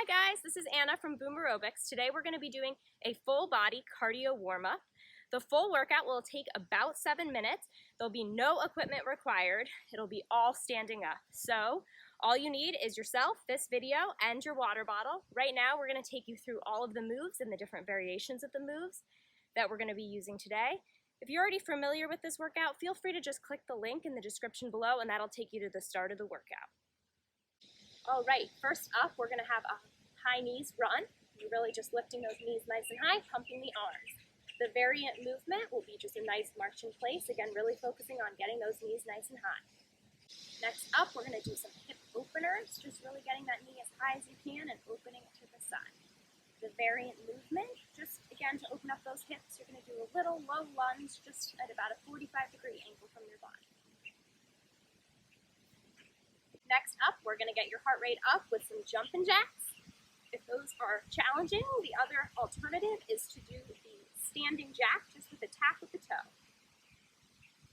Hi guys, this is Anna from Boom Aerobics. Today we're going to be doing a full body cardio warm-up. The full workout will take about 7 minutes. There'll be no equipment required. It'll be all standing up. So all you need is yourself, this video, and your water bottle. Right now we're going to take you through all of the moves and the different variations of the moves that we're going to be using today. If you're already familiar with this workout, feel free to just click the link in the description below and that'll take you to the start of the workout. All right, first up, we're going to have a high knees run. You're really just lifting those knees nice and high, pumping the arms. The variant movement will be just a nice march in place, again, really focusing on getting those knees nice and high. Next up, we're going to do some hip openers, just really getting that knee as high as you can and opening it to the side. The variant movement, just again to open up those hips, you're going to do a little low lunge just at about a 45-degree angle from your body. Next up, we're going to get your heart rate up with some jumping jacks. If those are challenging, the other alternative is to do the standing jack just with a tap of the toe.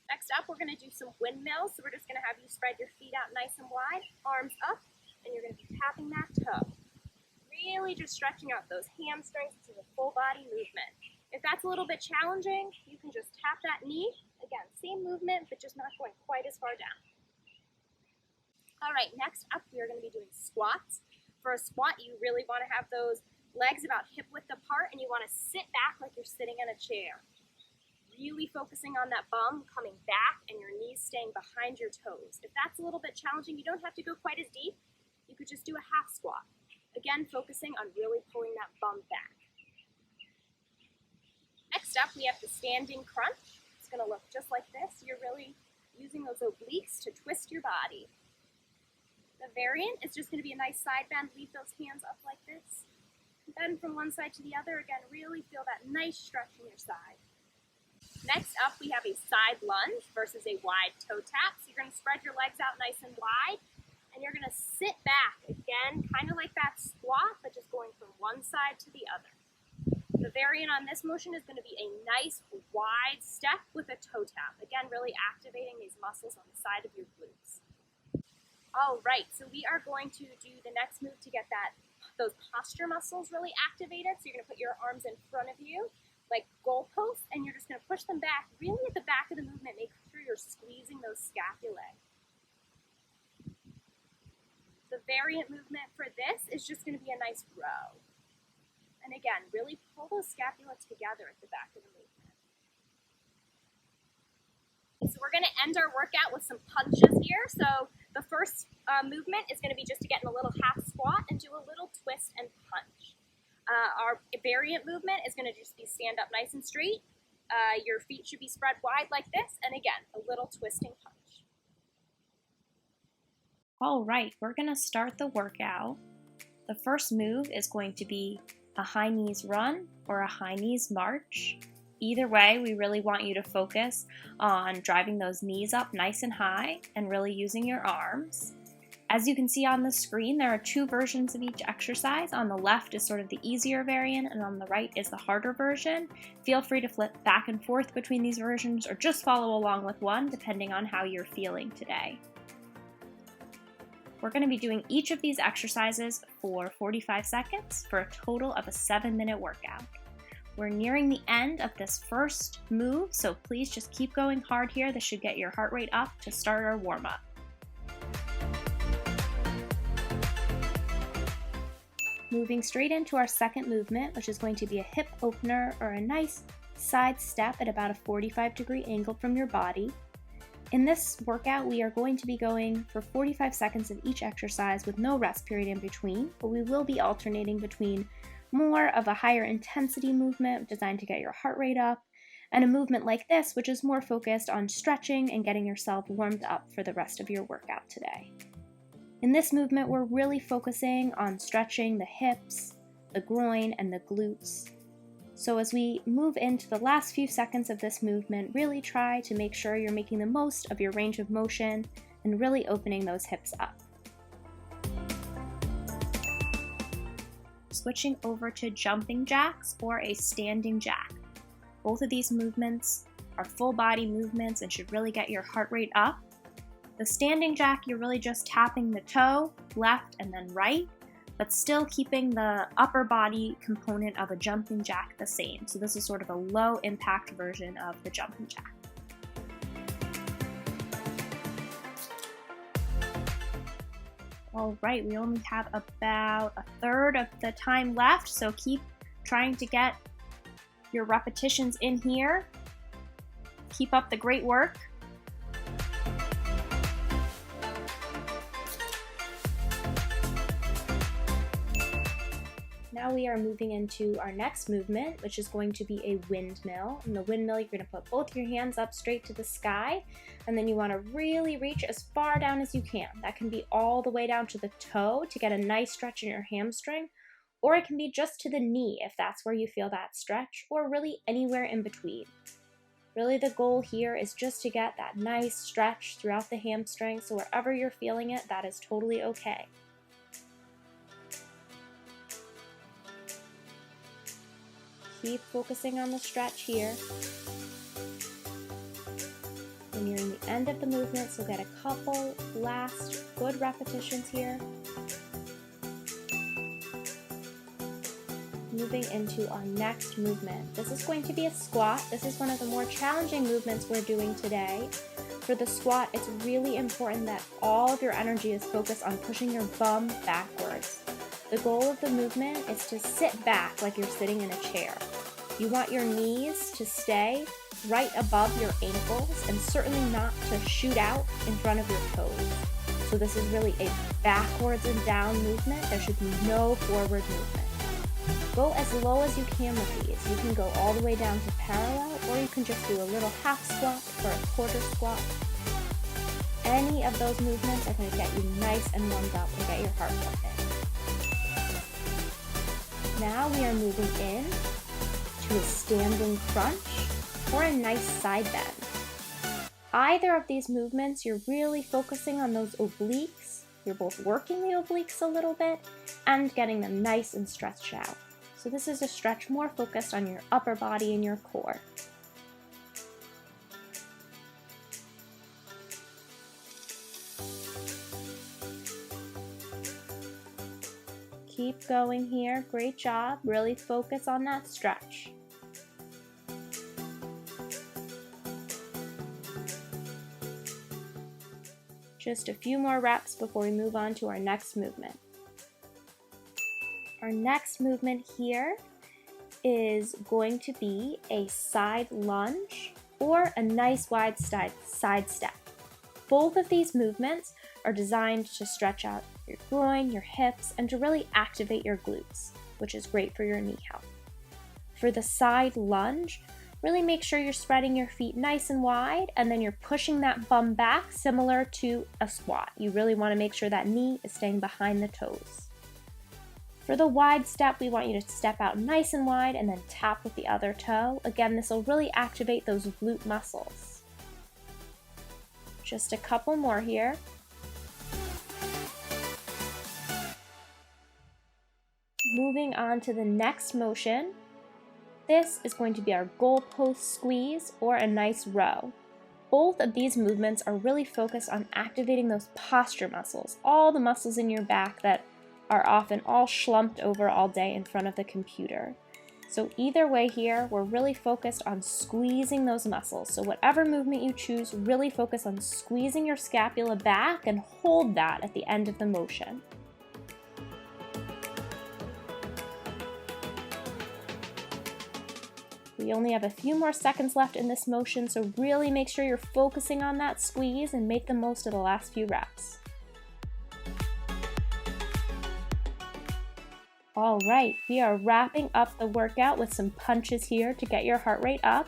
Next up, we're going to do some windmills. So we're just going to have you spread your feet out nice and wide, arms up, and you're going to be tapping that toe. Really just stretching out those hamstrings. This is a full body movement. If that's a little bit challenging, you can just tap that knee. Again, same movement, but just not going quite as far down. All right, next up, we are going to be doing squats. For a squat, you really want to have those legs about hip width apart, and you want to sit back like you're sitting in a chair. Really focusing on that bum coming back and your knees staying behind your toes. If that's a little bit challenging, you don't have to go quite as deep. You could just do a half squat. Again, focusing on really pulling that bum back. Next up, we have the standing crunch. It's going to look just like this. You're really using those obliques to twist your body. The variant is just going to be a nice side bend. Leave those hands up like this. Bend from one side to the other. Again, really feel that nice stretch in your side. Next up, we have a side lunge versus a wide toe tap. So you're going to spread your legs out nice and wide, and you're going to sit back again, kind of like that squat, but just going from one side to the other. The variant on this motion is going to be a nice wide step with a toe tap. Again, really activating these muscles on the side of your glutes. All right, so we are going to do the next move to get those posture muscles really activated. So you're going to put your arms in front of you like goalposts, and you're just going to push them back really at the back of the movement. Make sure you're squeezing those scapulae. The variant movement for this is just going to be a nice row. And again, really pull those scapula together at the back of the movement. So we're going to end our workout with some punches here. So the first movement is going to be just to get in a little half squat and do a little twist and punch. Our variant movement is going to just be stand up nice and straight. Your feet should be spread wide like this. And again, a little twisting punch. All right, we're going to start the workout. The first move is going to be a high knees run or a high knees march. Either way, we really want you to focus on driving those knees up nice and high and really using your arms. As you can see on the screen, there are two versions of each exercise. On the left is sort of the easier variant, and on the right is the harder version. Feel free to flip back and forth between these versions or just follow along with one, depending on how you're feeling today. We're going to be doing each of these exercises for 45 seconds for a total of a 7-minute workout. We're nearing the end of this first move, so please just keep going hard here. This should get your heart rate up to start our warm-up. Moving straight into our second movement, which is going to be a hip opener or a nice side step at about a 45-degree angle from your body. In this workout, we are going to be going for 45 seconds of each exercise with no rest period in between, but we will be alternating between more of a higher intensity movement designed to get your heart rate up, and a movement like this, which is more focused on stretching and getting yourself warmed up for the rest of your workout today. In this movement, we're really focusing on stretching the hips, the groin, and the glutes. So as we move into the last few seconds of this movement, really try to make sure you're making the most of your range of motion and really opening those hips up. Switching over to jumping jacks or a standing jack. Both of these movements are full body movements and should really get your heart rate up. The standing jack, you're really just tapping the toe, left and then right. but still keeping the upper body component of a jumping jack the same. So this is sort of a low impact version of the jumping jack. All right, we only have about a third of the time left, so keep trying to get your repetitions in here. Keep up the great work. Now we are moving into our next movement, which is going to be a windmill. In the windmill, you're going to put both your hands up straight to the sky, and then you want to really reach as far down as you can. That can be all the way down to the toe to get a nice stretch in your hamstring, or it can be just to the knee if that's where you feel that stretch, or really anywhere in between. Really the goal here is just to get that nice stretch throughout the hamstring, so wherever you're feeling it, that is totally okay. Keep focusing on the stretch here. When you're in the end of the movement, so get a couple last good repetitions here. Moving into our next movement. This is going to be a squat. This is one of the more challenging movements we're doing today. For the squat, it's really important that all of your energy is focused on pushing your bum backwards. The goal of the movement is to sit back like you're sitting in a chair. You want your knees to stay right above your ankles and certainly not to shoot out in front of your toes. So this is really a backwards and down movement. There should be no forward movement. Go as low as you can with these. You can go all the way down to parallel, or you can just do a little half squat or a quarter squat. Any of those movements are going to get you nice and warmed up and get your heart pumping. Now we are moving in to a standing crunch or a nice side bend. Either of these movements, you're really focusing on those obliques. You're both working the obliques a little bit and getting them nice and stretched out. So this is a stretch more focused on your upper body and your core. Keep going here, great job. Really focus on that stretch. Just a few more reps before we move on to our next movement. Our next movement here is going to be a side lunge or a nice wide side step. Both of these movements are designed to stretch out your groin, your hips, and to really activate your glutes, which is great for your knee health. For the side lunge, really make sure you're spreading your feet nice and wide, and then you're pushing that bum back similar to a squat. You really want to make sure that knee is staying behind the toes. For the wide step, we want you to step out nice and wide and then tap with the other toe. Again, this will really activate those glute muscles. Just a couple more here. Moving on to the next motion. This is going to be our goalpost squeeze or a nice row. Both of these movements are really focused on activating those posture muscles, all the muscles in your back that are often all slumped over all day in front of the computer. So either way here, we're really focused on squeezing those muscles. So whatever movement you choose, really focus on squeezing your scapula back and hold that at the end of the motion. We only have a few more seconds left in this motion, so really make sure you're focusing on that squeeze and make the most of the last few reps. All right, we are wrapping up the workout with some punches here to get your heart rate up.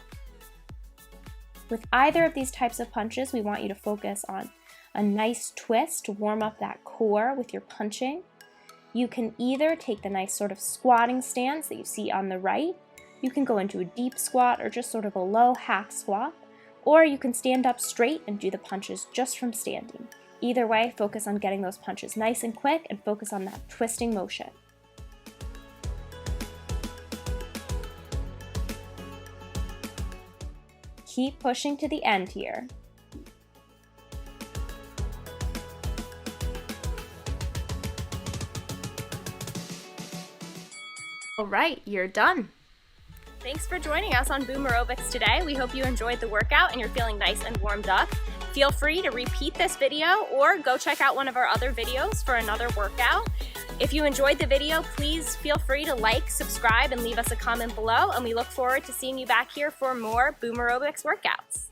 With either of these types of punches, we want you to focus on a nice twist to warm up that core with your punching. You can either take the nice sort of squatting stance that you see on the right. You can go into a deep squat or just sort of a low half squat, or you can stand up straight and do the punches just from standing. Either way, focus on getting those punches nice and quick and focus on that twisting motion. Keep pushing to the end here. All right, you're done. Thanks for joining us on Boom Aerobics today. We hope you enjoyed the workout and you're feeling nice and warmed up. Feel free to repeat this video or go check out one of our other videos for another workout. If you enjoyed the video, please feel free to like, subscribe, and leave us a comment below, and we look forward to seeing you back here for more Boom Aerobics workouts.